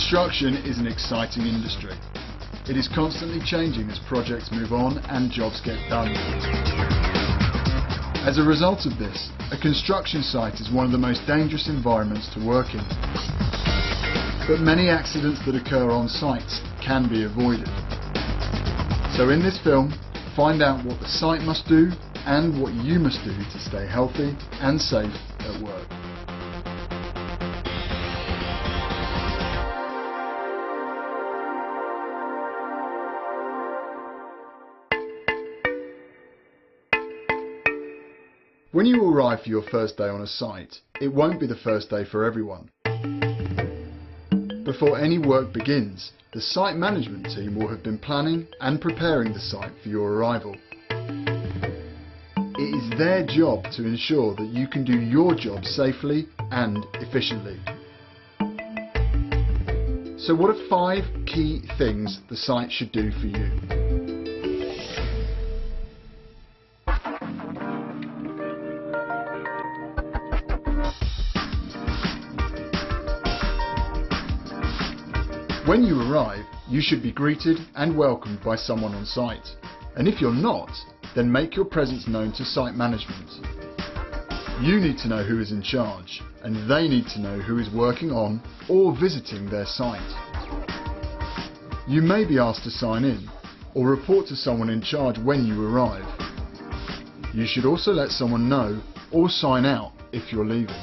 Construction is an exciting industry. It is constantly changing as projects move on and jobs get done. As a result of this, a construction site is one of the most dangerous environments to work in. But many accidents that occur on sites can be avoided. So in this film, find out what the site must do and what you must do to stay healthy and safe at work. When you arrive for your first day on a site, it won't be the first day for everyone. Before any work begins, the site management team will have been planning and preparing the site for your arrival. It is their job to ensure that you can do your job safely and efficiently. So what are 5 key things the site should do for you? When you arrive, you should be greeted and welcomed by someone on site. And if you're not, then make your presence known to site management. You need to know who is in charge, and they need to know who is working on or visiting their site. You may be asked to sign in or report to someone in charge when you arrive. You should also let someone know or sign out if you're leaving.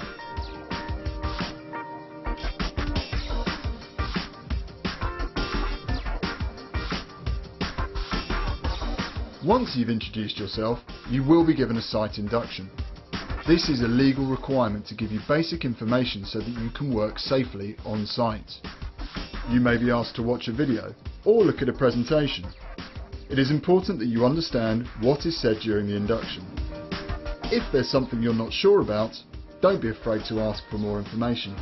Once you've introduced yourself, you will be given a site induction. This is a legal requirement to give you basic information so that you can work safely on site. You may be asked to watch a video or look at a presentation. It is important that you understand what is said during the induction. If there's something you're not sure about, don't be afraid to ask for more information.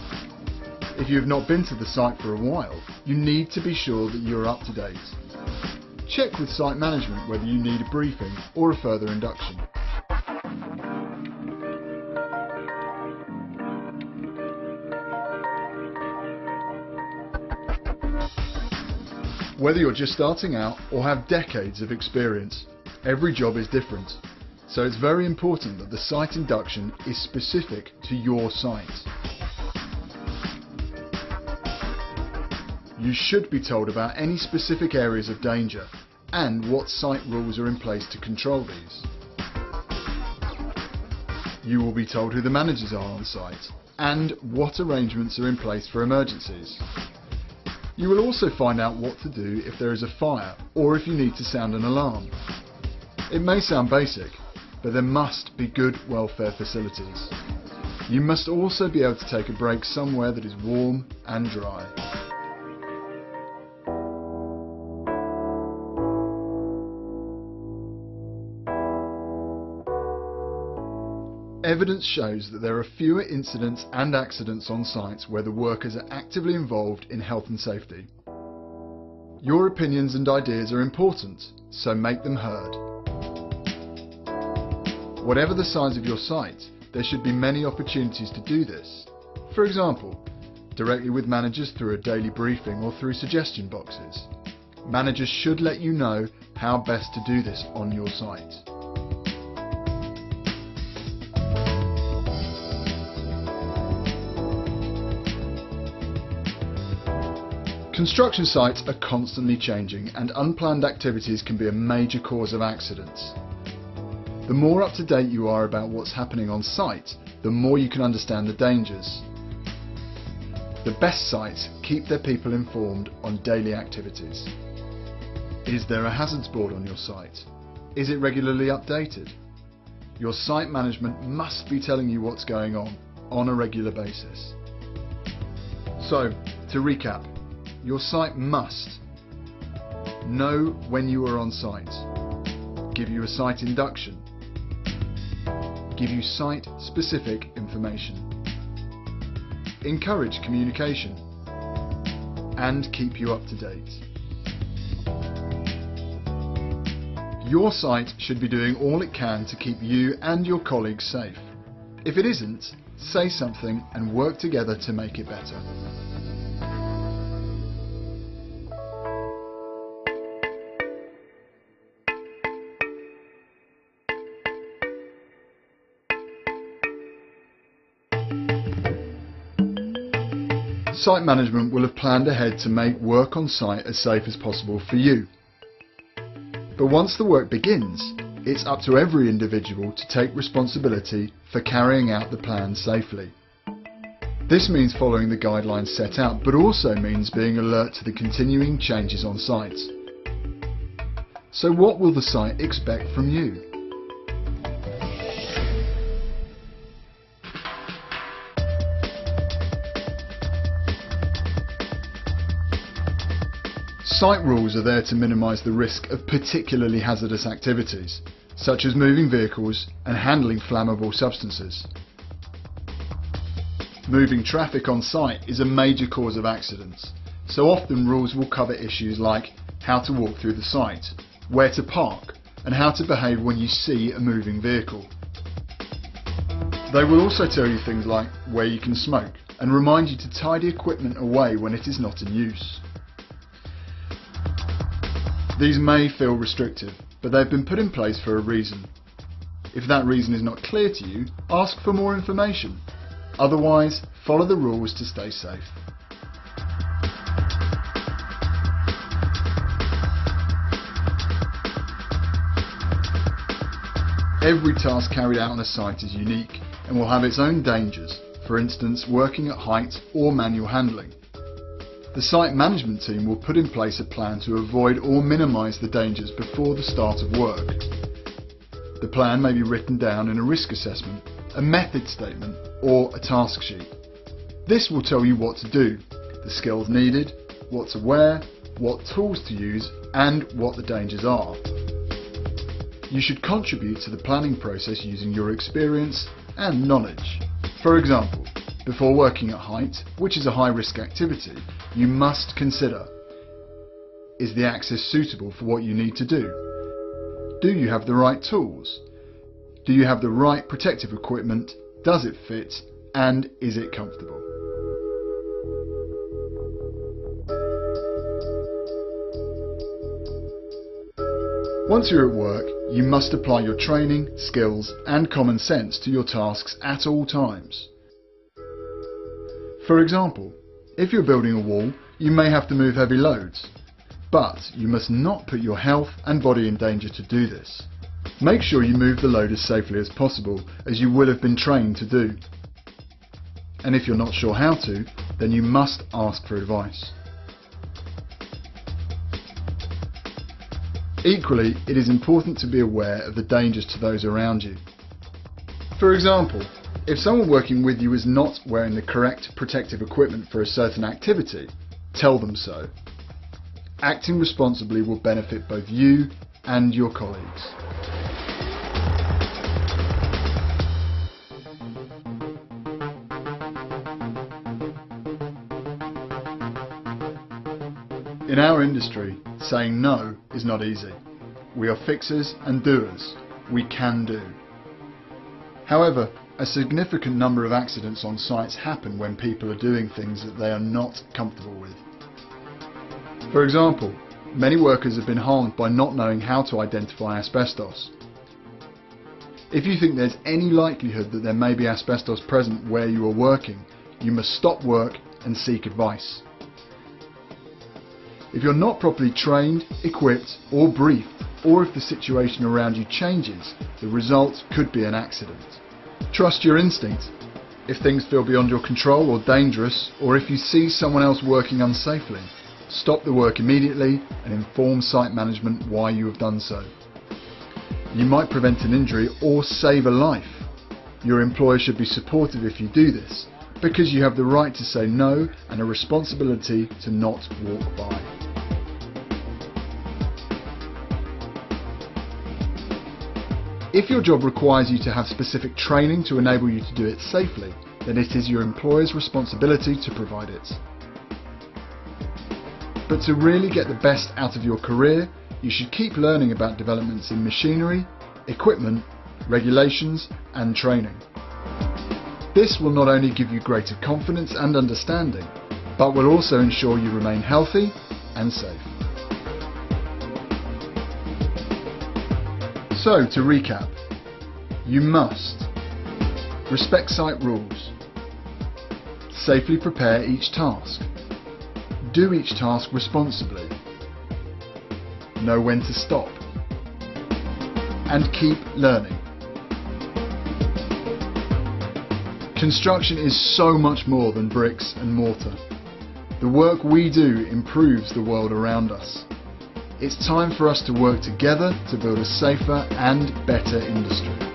If you have not been to the site for a while, you need to be sure that you're up to date. Check with site management whether you need a briefing or a further induction. Whether you're just starting out or have decades of experience, every job is different. So it's very important that the site induction is specific to your site. You should be told about any specific areas of danger and what site rules are in place to control these. You will be told who the managers are on site and what arrangements are in place for emergencies. You will also find out what to do if there is a fire or if you need to sound an alarm. It may sound basic, but there must be good welfare facilities. You must also be able to take a break somewhere that is warm and dry. Evidence shows that there are fewer incidents and accidents on sites where the workers are actively involved in health and safety. Your opinions and ideas are important, so make them heard. Whatever the size of your site, there should be many opportunities to do this. For example, directly with managers through a daily briefing or through suggestion boxes. Managers should let you know how best to do this on your site. Construction sites are constantly changing and unplanned activities can be a major cause of accidents. The more up to date you are about what's happening on site, the more you can understand the dangers. The best sites keep their people informed on daily activities. Is there a hazards board on your site? Is it regularly updated? Your site management must be telling you what's going on a regular basis. So, to recap, your site must know when you are on site, give you a site induction, give you site-specific information, encourage communication, and keep you up to date. Your site should be doing all it can to keep you and your colleagues safe. If it isn't, say something and work together to make it better. Site management will have planned ahead to make work on site as safe as possible for you. But once the work begins, it's up to every individual to take responsibility for carrying out the plan safely. This means following the guidelines set out, but also means being alert to the continuing changes on site. So what will the site expect from you? Site rules are there to minimise the risk of particularly hazardous activities, such as moving vehicles and handling flammable substances. Moving traffic on site is a major cause of accidents, so often rules will cover issues like how to walk through the site, where to park, and how to behave when you see a moving vehicle. They will also tell you things like where you can smoke and remind you to tidy equipment away when it is not in use. These may feel restrictive, but they've been put in place for a reason. If that reason is not clear to you, ask for more information. Otherwise, follow the rules to stay safe. Every task carried out on a site is unique and will have its own dangers, for instance working at height or manual handling. The site management team will put in place a plan to avoid or minimise the dangers before the start of work. The plan may be written down in a risk assessment, a method statement or a task sheet. This will tell you what to do, the skills needed, what to wear, what tools to use and what the dangers are. You should contribute to the planning process using your experience and knowledge. For example, before working at height, which is a high risk activity, you must consider: is the access suitable for what you need to do? Do you have the right tools? Do you have the right protective equipment? Does it fit? And is it comfortable? Once you're at work, you must apply your training, skills and common sense to your tasks at all times. For example, if you're building a wall, you may have to move heavy loads, but you must not put your health and body in danger to do this. Make sure you move the load as safely as possible, as you will have been trained to do. And if you're not sure how to, then you must ask for advice. Equally, it is important to be aware of the dangers to those around you. For example, if someone working with you is not wearing the correct protective equipment for a certain activity, tell them so. Acting responsibly will benefit both you and your colleagues. In our industry, saying no is not easy. We are fixers and doers. We can do. However, a significant number of accidents on sites happen when people are doing things that they are not comfortable with. For example, many workers have been harmed by not knowing how to identify asbestos. If you think there's any likelihood that there may be asbestos present where you are working, you must stop work and seek advice. If you're not properly trained, equipped or briefed, or if the situation around you changes, the result could be an accident. Trust your instinct. If things feel beyond your control or dangerous, or if you see someone else working unsafely, stop the work immediately and inform site management why you have done so. You might prevent an injury or save a life. Your employer should be supportive if you do this, because you have the right to say no and a responsibility to not walk by. If your job requires you to have specific training to enable you to do it safely, then it is your employer's responsibility to provide it. But to really get the best out of your career, you should keep learning about developments in machinery, equipment, regulations and training. This will not only give you greater confidence and understanding, but will also ensure you remain healthy and safe. So, to recap, you must respect site rules, Safely prepare each task. Do each task responsibly. Know when to stop. And keep learning. Construction is so much more than bricks and mortar. The work we do improves the world around us. It's time for us to work together to build a safer and better industry.